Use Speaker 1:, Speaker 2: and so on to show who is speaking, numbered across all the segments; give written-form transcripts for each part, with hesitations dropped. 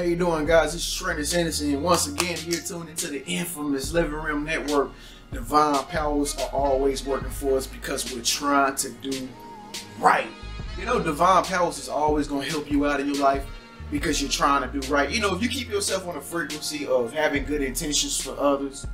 Speaker 1: How you doing, guys? It's Trenius and once again here tuned into the infamous Living Room Network. Divine powers are always working for us because we're trying to do right. You know, divine powers is always going to help you out in your life because you're trying to do right. You know, if you keep yourself on a frequency of having good intentions for others,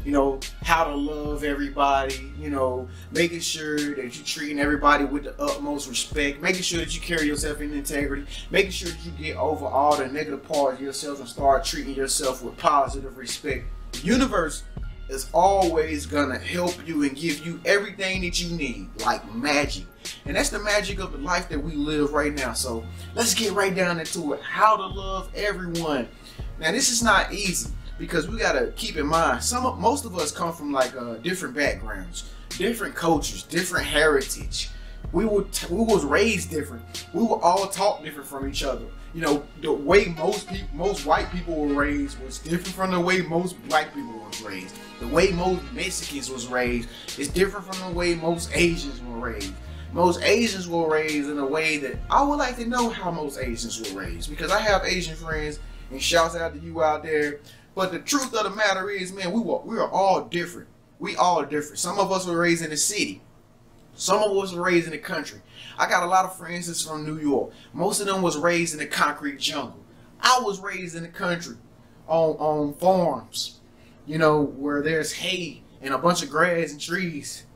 Speaker 1: you know, how to love everybody, you know, making sure that you're treating everybody with the utmost respect, making sure that you carry yourself in integrity, making sure that you get over all the negative parts of yourself and start treating yourself with positive respect. The universe is always gonna help you and give you everything that you need, like magic. And that's the magic of the life that we live right now. So let's get right down into it. How to love everyone. Now, this is not easy, because we gotta keep in mind, most of us come from like different backgrounds, different cultures, different heritage. We was raised different. We were all taught different from each other. You know, the way most white people were raised was different from the way most black people was raised. The way most Mexicans was raised is different from the way most Asians were raised. Most Asians were raised in a way that I would like to know how most Asians were raised, because I have Asian friends, and shouts out to you out there. But the truth of the matter is, man, we are all different. We all different. Some of us were raised in the city. Some of us were raised in the country. I got a lot of friends that's from New York. Most of them was raised in the concrete jungle. I was raised in the country on farms, you know, where there's hay and a bunch of grass and trees.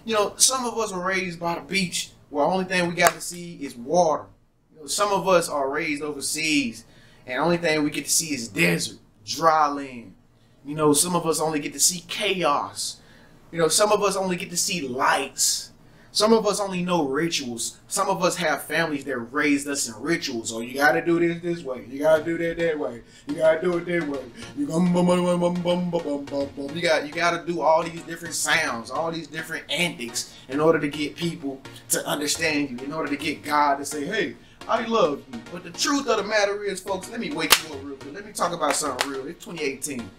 Speaker 1: You know, some of us were raised by the beach, where the only thing we got to see is water. You know, some of us are raised overseas, and the only thing we get to see is desert, dry land. You know, some of us only get to see chaos. You know, some of us only get to see lights. Some of us only know rituals. Some of us have families that raised us in rituals. Oh, you gotta do this way. You gotta do that way. You gotta do it that way. You gotta do all these different sounds, all these different antics in order to get people to understand you, in order to get God to say, hey, I love you. But the truth of the matter is, folks, let me wake you up real quick. Let me talk about something real. It's 2018.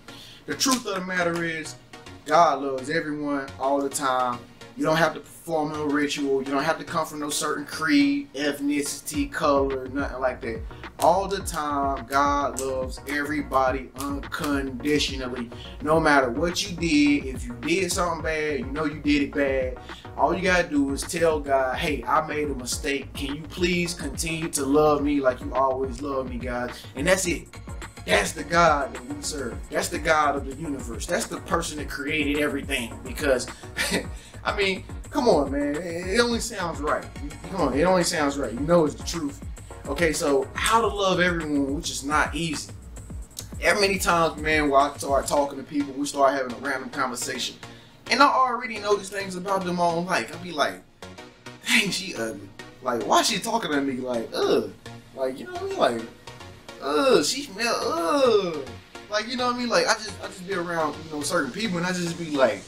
Speaker 1: The truth of the matter is, God loves everyone all the time. You don't have to perform no ritual. You don't have to come from no certain creed, ethnicity, color, nothing like that. All the time, God loves everybody unconditionally. No matter what you did, if you did something bad, you know you did it bad, all you gotta do is tell God, hey, I made a mistake. Can you please continue to love me like you always love me, God? And that's it. That's the God that we serve. That's the God of the universe. That's the person that created everything. Because, I mean, come on, man. It only sounds right. Come on, it only sounds right. You know it's the truth. Okay, so how to love everyone, which is not easy. Every many times, man, when I start talking to people, we start having a random conversation, and I already notice things about them on like, I'll be like, dang, she ugly. Like, why she talking to me like, ugh? Like, you know what I mean? Like, she smell, like, you know what I mean? Like, I just be around, you know, certain people, and I just be like,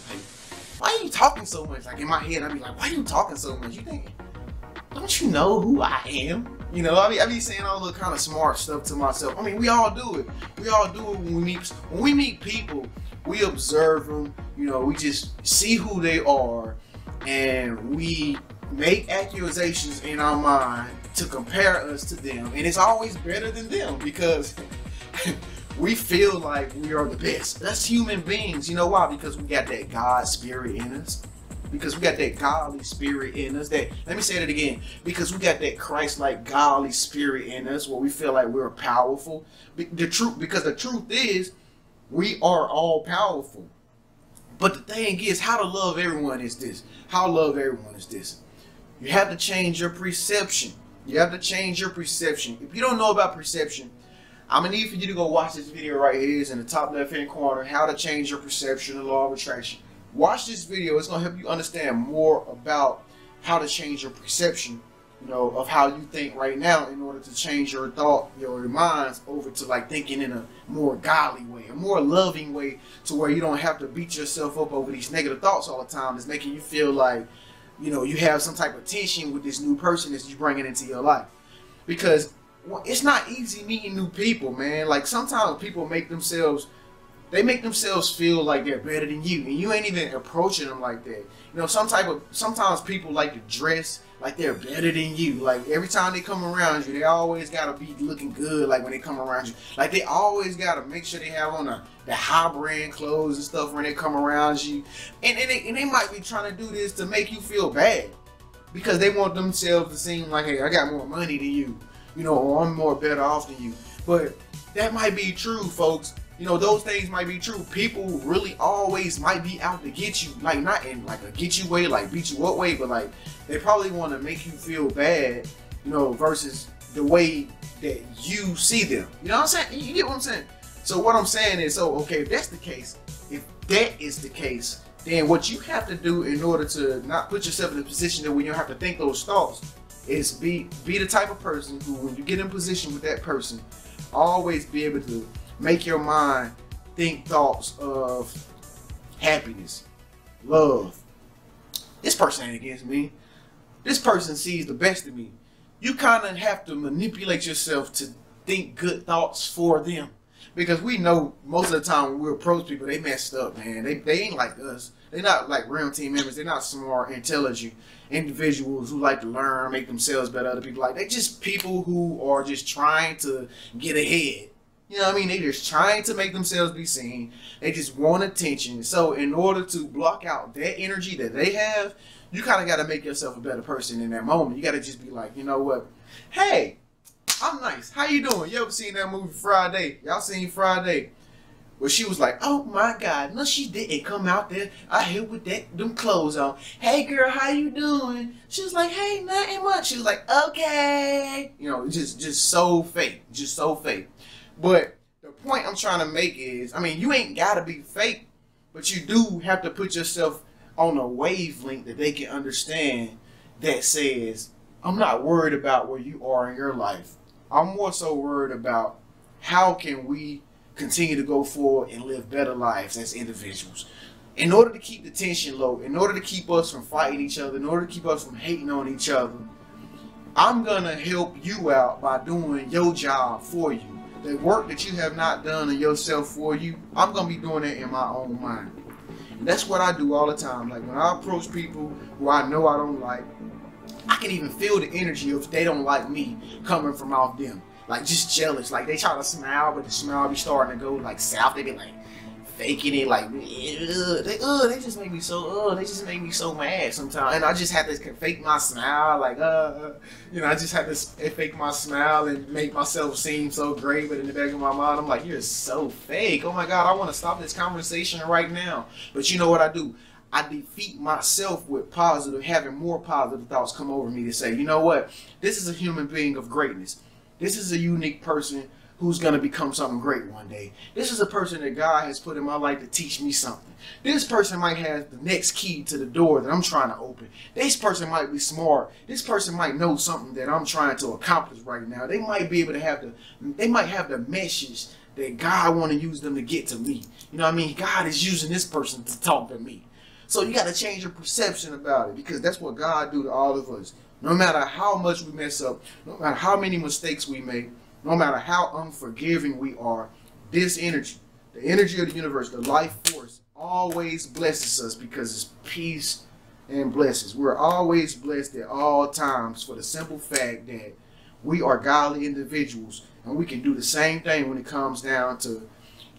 Speaker 1: why are you talking so much? Like, in my head, I be like, why are you talking so much? You think, don't you know who I am? You know, I be saying all the kind of smart stuff to myself. I mean, we all do it. We all do it when we meet people. We observe them. You know, we just see who they are, and we make accusations in our mind to compare us to them, and it's always better than them because we feel like we are the best. That's human beings. You know why? Because we got that God spirit in us. Because we got that godly spirit in us. Let me say that again. Because we got that Christ-like godly spirit in us, where we feel like we're powerful. Because the truth is, we are all powerful. But the thing is, how to love everyone is this. How to love everyone is this. You have to change your perception. You have to change your perception. If you don't know about perception, I'm going to need for you to go watch this video right here. It's in the top left-hand corner. How to change your perception, the law of attraction. Watch this video. It's going to help you understand more about how to change your perception, you know, of how you think right now, in order to change your thought, your minds over to like thinking in a more godly way, a more loving way, to where you don't have to beat yourself up over these negative thoughts all the time. It's making you feel like, you know, you have some type of tension with this new person that you're bringing into your life. Because it's not easy meeting new people, man. Like, sometimes people make themselves they make themselves feel like they're better than you, and you ain't even approaching them like that. You know, sometimes people like to dress like they're better than you. Like every time they come around you, they always gotta be looking good. Like when they come around you, like they always gotta make sure they have on the high brand clothes and stuff when they come around you. And they might be trying to do this to make you feel bad because they want themselves to seem like, hey, I got more money than you, you know, or I'm more better off than you. But that might be true, folks. You know, those things might be true. People really always might be out to get you, like not in like a get you way, like beat you up way, but like they probably want to make you feel bad, you know, versus the way that you see them. You know what I'm saying? You get what I'm saying? So what I'm saying is, so okay, if that's the case, then what you have to do in order to not put yourself in a position that when you have to think those thoughts is be the type of person who, when you get in position with that person, always be able to make your mind think thoughts of happiness, love. This person ain't against me. This person sees the best in me. You kind of have to manipulate yourself to think good thoughts for them. Because we know most of the time when we approach people, they messed up, man. They ain't like us. They're not like real team members. They're not smart, intelligent individuals who like to learn, make themselves better than other people. Like, they just people who are just trying to get ahead. You know what I mean? They just trying to make themselves be seen. They just want attention. So in order to block out that energy that they have, you kind of got to make yourself a better person in that moment. You got to just be like, you know what? Hey, I'm nice. How you doing? You ever seen that movie Friday? Y'all seen Friday? Where she was like, oh my God, no she didn't come out there out here with them clothes on. Hey girl, how you doing? She was like, hey, nothing much. She was like, okay. You know, just so fake. Just so fake. But the point I'm trying to make is, I mean, you ain't got to be fake, but you do have to put yourself on a wavelength that they can understand that says, I'm not worried about where you are in your life. I'm more so worried about how can we continue to go forward and live better lives as individuals. In order to keep the tension low, in order to keep us from fighting each other, in order to keep us from hating on each other, I'm going to help you out by doing your job for you. The work that you have not done on yourself for you, I'm going to be doing it in my own mind. And that's what I do all the time. Like when I approach people who I know I don't like, I can even feel the energy if they don't like me coming from off them. Like just jealous. Like they try to smile, but the smile be starting to go like south. They be like faking it, like they just make me so mad sometimes. And I just have to fake my smile, like you know, I just have to fake my smile and make myself seem so great. But in the back of my mind, I'm like, you're so fake. Oh my God, I want to stop this conversation right now. But you know what I do? I defeat myself with having more positive thoughts come over me to say, you know what? This is a human being of greatness. This is a unique person who's going to become something great one day. This is a person that God has put in my life to teach me something. This person might have the next key to the door that I'm trying to open. This person might be smart. This person might know something that I'm trying to accomplish right now. They might be able to have they might have the message that God want to use them to get to me. You know what I mean? God is using this person to talk to me. So you got to change your perception about it, because that's what God do to all of us. No matter how much we mess up, no matter how many mistakes we make, no matter how unforgiving we are, this energy, the energy of the universe, the life force, always blesses us because it's peace and blessings. We're always blessed at all times for the simple fact that we are godly individuals, and we can do the same thing when it comes down to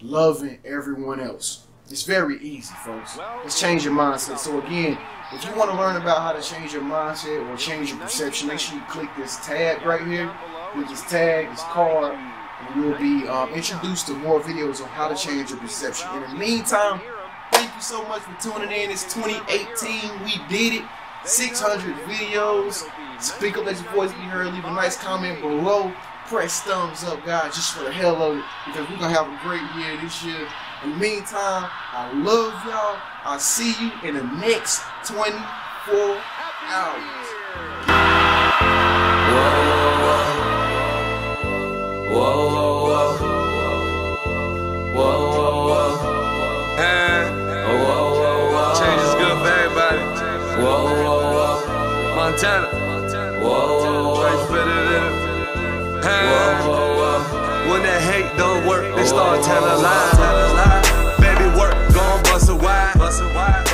Speaker 1: loving everyone else. It's very easy, folks. Let's change your mindset. So again, if you want to learn about how to change your mindset or change your perception, make sure you click this tag right here. Click this tag, this card, and you'll be introduced to more videos on how to change your perception. In the meantime, thank you so much for tuning in. It's 2018. We did it. 600 videos. Speak up, let your voice be heard. Leave a nice comment below. Press thumbs up, guys, just for the hell of it, because we're going to have a great year this year. In the meantime, I love y'all. I'll see you in the next 24 hours.
Speaker 2: Whoa, whoa, whoa, whoa, whoa, change is good for everybody. Whoa, whoa, whoa, Montana. Whoa, whoa, fit it in. When that hate don't work, they start telling lies. survive.